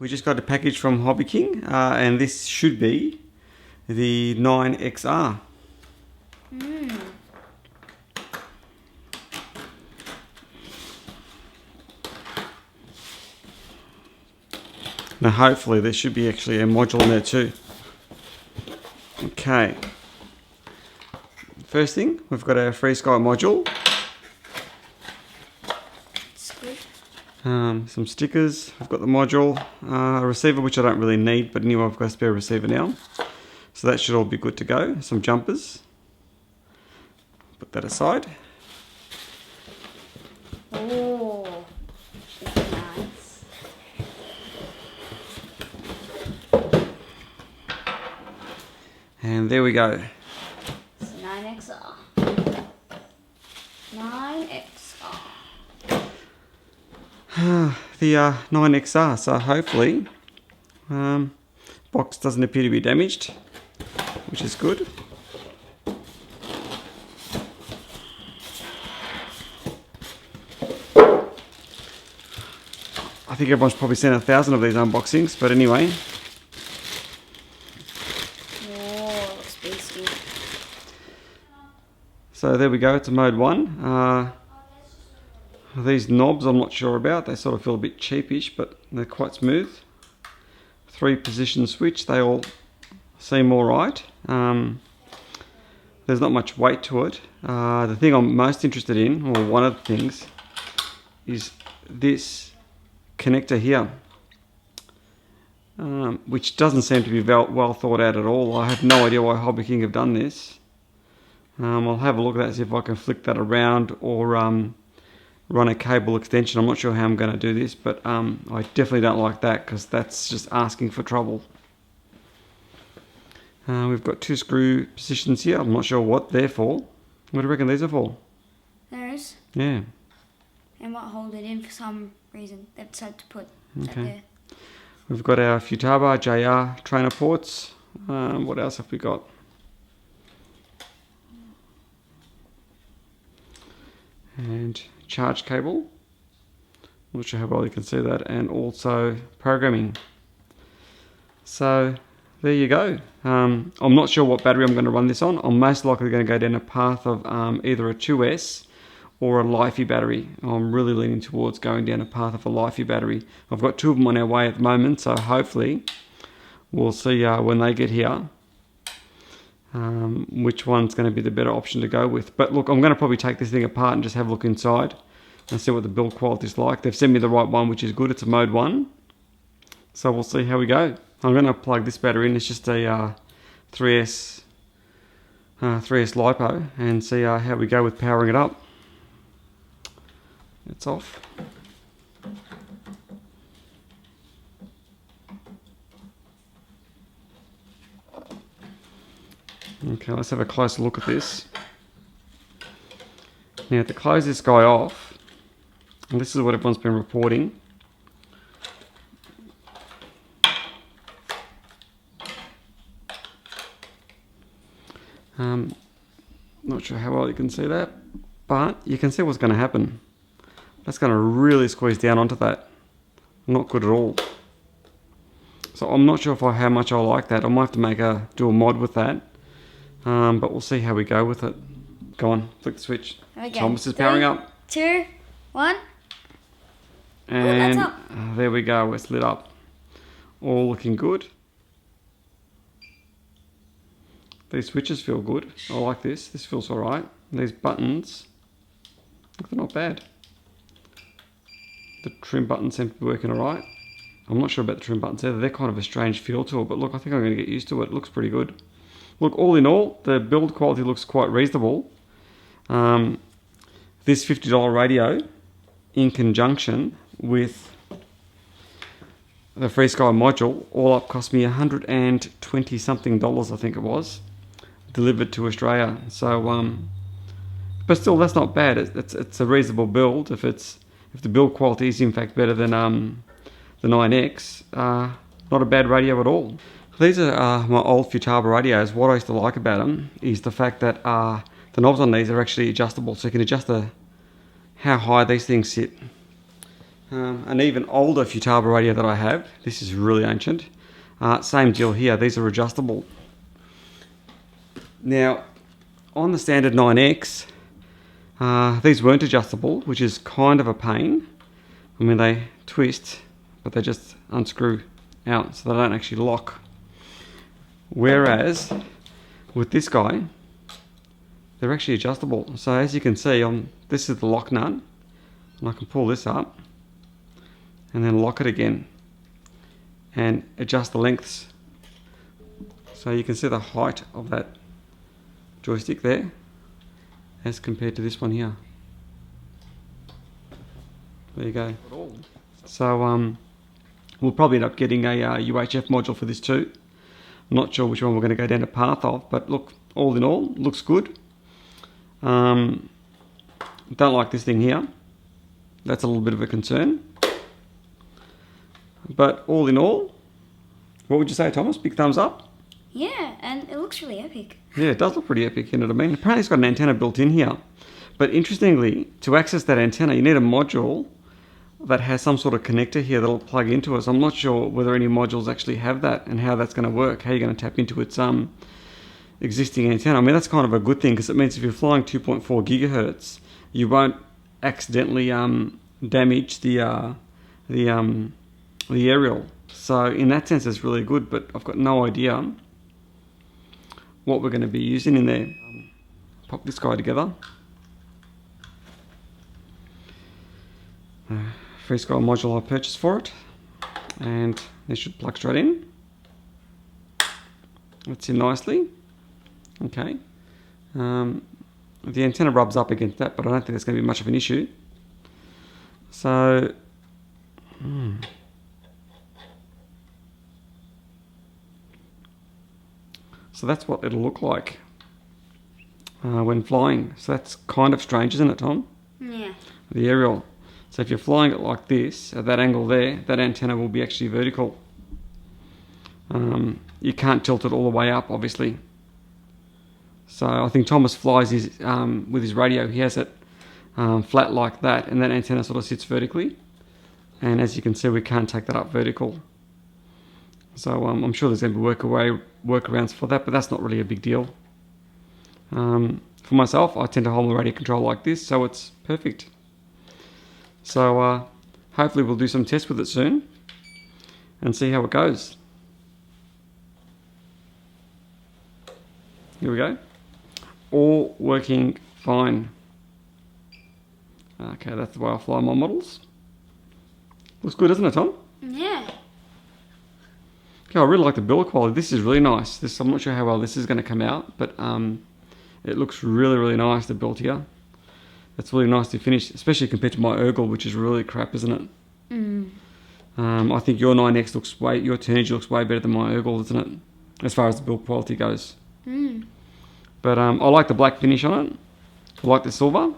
We just got a package from Hobby King, and this should be the 9XR. Now hopefully there should be actually a module in there too. Okay. First thing, we've got our FrSky module. Some stickers. I've got the module, a receiver which I don't really need, but anyway I've got a spare receiver now. So that should all be good to go. Some jumpers. Put that aside. Oh, that's nice. And there we go. It's 9XR. 9XR. The 9XR, so hopefully box doesn't appear to be damaged, which is good. I think everyone's probably seen 1,000 of these unboxings, but anyway. Oh, looks beastly. So there we go, it's a mode 1. These knobs I'm not sure about, they sort of feel a bit cheapish, but they're quite smooth. 3-position switch, they all seem alright. There's not much weight to it. The thing I'm most interested in, or one of the things, is this connector here, which doesn't seem to be well thought out at all. I have no idea why Hobby King have done this. I'll have a look at that, see if I can flick that around or run a cable extension. I'm not sure how I'm going to do this, but I definitely don't like that because that's just asking for trouble. We've got 2 screw positions here. I'm not sure what they're for. What do you reckon these are for? Those? Yeah. They might hold it in for some reason. They've decided to put that Okay. there. We've got our Futaba JR trainer ports. What else have we got? And charge cable. I'm not sure how well you can see that. And also programming. So there you go. I'm not sure what battery I'm going to run this on. I'm most likely going to go down a path of either a 2S or a Lifey battery. I'm really leaning towards going down a path of a Lifey battery. I've got 2 of them on our way at the moment, so hopefully we'll see when they get here which one's going to be the better option to go with. But look, I'm going to probably take this thing apart and just have a look inside and see what the build quality is like. They've sent me the right one, which is good. It's a mode 1. So we'll see how we go. I'm going to plug this battery in. It's just a 3S LiPo, and see how we go with powering it up. It's off. Okay, let's have a closer look at this. Now to close this guy off, and this is what everyone's been reporting. Not sure how well you can see that, but you can see what's going to happen. That's going to really squeeze down onto that. Not good at all. So I'm not sure how much I like that. I might have to do a mod with that. But we'll see how we go with it. Go on, flick the switch. Thomas is powering up. 2, 1. And that's up. There we go, it's lit up. All looking good. These switches feel good. I like this. This feels alright. These buttons, they're not bad. The trim buttons seem to be working alright. I'm not sure about the trim buttons either. They're kind of a strange feel to it, but look, I think I'm going to get used to it. It looks pretty good. Look, all in all, the build quality looks quite reasonable. This $50 radio, in conjunction with the FrSky module, all up cost me $120 something, I think it was, delivered to Australia. So, but still, that's not bad. It's a reasonable build. If the build quality is in fact better than the 9X, not a bad radio at all. These are my old Futaba radios. What I used to like about them is the fact that the knobs on these are actually adjustable, so you can adjust how high these things sit. an even older Futaba radio that I have. This is really ancient. Same deal here. These are adjustable. Now, on the standard 9X, these weren't adjustable, which is kind of a pain. I mean, they twist, but they just unscrew out, so they don't actually lock. Whereas, with this guy, they're actually adjustable. So as you can see, this is the lock nut, and I can pull this up, and then lock it again, and adjust the lengths. So you can see the height of that joystick there, as compared to this one here. There you go. So we'll probably end up getting a UHF module for this too. I'm not sure which one we're going to go down the path of, but look, all in all, looks good. Don't like this thing here. That's a little bit of a concern. But all in all, what would you say, Thomas? Big thumbs up? Yeah, and it looks really epic. Yeah, it does look pretty epic, you know what I mean? Apparently it's got an antenna built in here. But interestingly, to access that antenna, you need a module that has some sort of connector here that'll plug into it. So I'm not sure whether any modules actually have that and how that's going to work, how you're going to tap into its existing antenna. I mean, that's kind of a good thing, because it means if you're flying 2.4 gigahertz, you won't accidentally damage the aerial. So in that sense, it's really good, but I've got no idea what we're going to be using in there. Pop this guy together. FrSky module I purchased for it, and this should plug straight in. That's in nicely. Okay. The antenna rubs up against that, but I don't think it's going to be much of an issue. So, so that's what it'll look like when flying. So that's kind of strange, isn't it, Tom? Yeah. The aerial. So if you're flying it like this, at that angle there, that antenna will be actually vertical. You can't tilt it all the way up, obviously. So I think Thomas flies his, with his radio, he has it flat like that, and that antenna sort of sits vertically. And as you can see, we can't take that up vertical. So I'm sure there's going to be workarounds for that, but that's not really a big deal. For myself, I tend to hold my radio control like this, so it's perfect. So hopefully we'll do some tests with it soon and see how it goes. Here we go. All working fine. Okay, that's the way I fly my models. Looks good, doesn't it, Tom? Yeah. Okay, I really like the build quality. This is really nice. I'm not sure how well this is going to come out, but it looks really, really nice, the build here. It's really nice to finish, especially compared to my Urgle, which is really crap, isn't it? I think your 9X your Turnigy looks way better than my Urgle, doesn't it? As far as the build quality goes. But I like the black finish on it. I like the silver.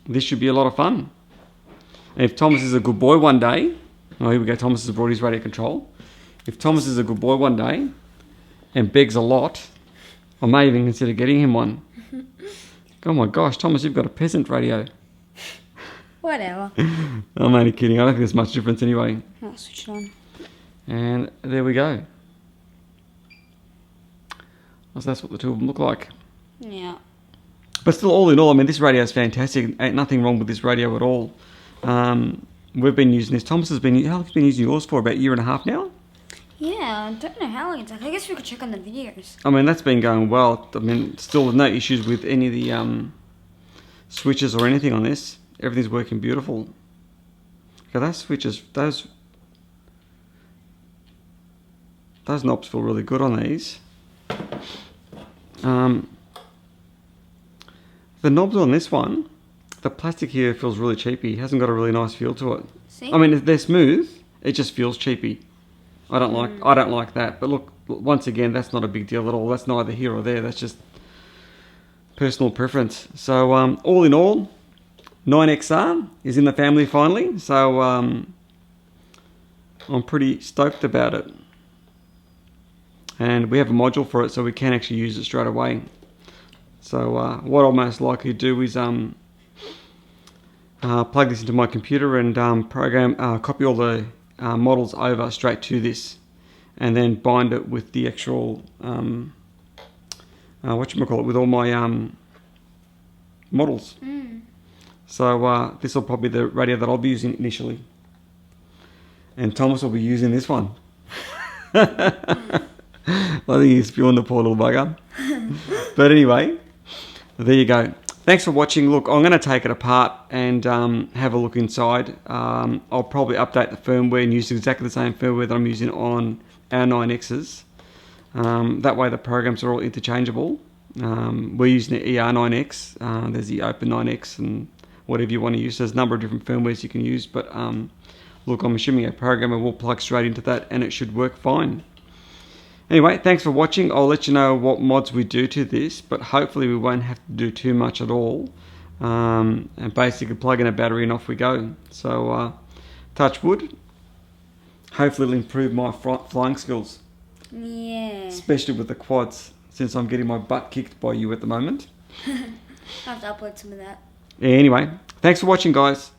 This should be a lot of fun. And if Thomas is a good boy one day, oh, here we go, Thomas has brought his radio control. If Thomas is a good boy one day and begs a lot, I may even consider getting him one. Oh my gosh, Thomas, you've got a peasant radio. Whatever. I'm only kidding. I don't think there's much difference anyway. I'll switch it on. And there we go. So that's what the two of them look like. Yeah. But still, all in all, I mean, this radio is fantastic. Ain't nothing wrong with this radio at all. We've been using this. Thomas has been, how long have you been using yours for? About a year and a half now? Yeah, I don't know how long it's like. I guess we could check on the videos. I mean, that's been going well. I mean, still no issues with any of the switches or anything on this. Everything's working beautiful. Okay, those switches, those knobs feel really good on these. The knobs on this one, the plastic here feels really cheapy. It hasn't got a really nice feel to it. See? I mean, they're smooth. It just feels cheapy. I don't like that. But look, once again, that's not a big deal at all. That's neither here or there. That's just personal preference. So all in all, 9XR is in the family finally. So I'm pretty stoked about it. And we have a module for it, so we can actually use it straight away. So what I'll most likely do is plug this into my computer and copy all the models over straight to this, and then bind it with the actual with all my models. So this will probably be the radio that I'll be using initially, and Thomas will be using this one. I think he's spewing the poor little bugger. But anyway, there you go. Thanks for watching. Look, I'm going to take it apart and have a look inside. I'll probably update the firmware and use exactly the same firmware that I'm using on our 9Xs. That way the programs are all interchangeable. We're using the ER9X. There's the Open 9X and whatever you want to use. There's a number of different firmwares you can use. But look, I'm assuming a programmer will plug straight into that and it should work fine. Anyway, thanks for watching. I'll let you know what mods we do to this, but hopefully we won't have to do too much at all. And basically plug in a battery and off we go. So, touch wood. Hopefully it'll improve my flying skills. Yeah. Especially with the quads, since I'm getting my butt kicked by you at the moment. I'll have to upload some of that. Anyway, thanks for watching, guys.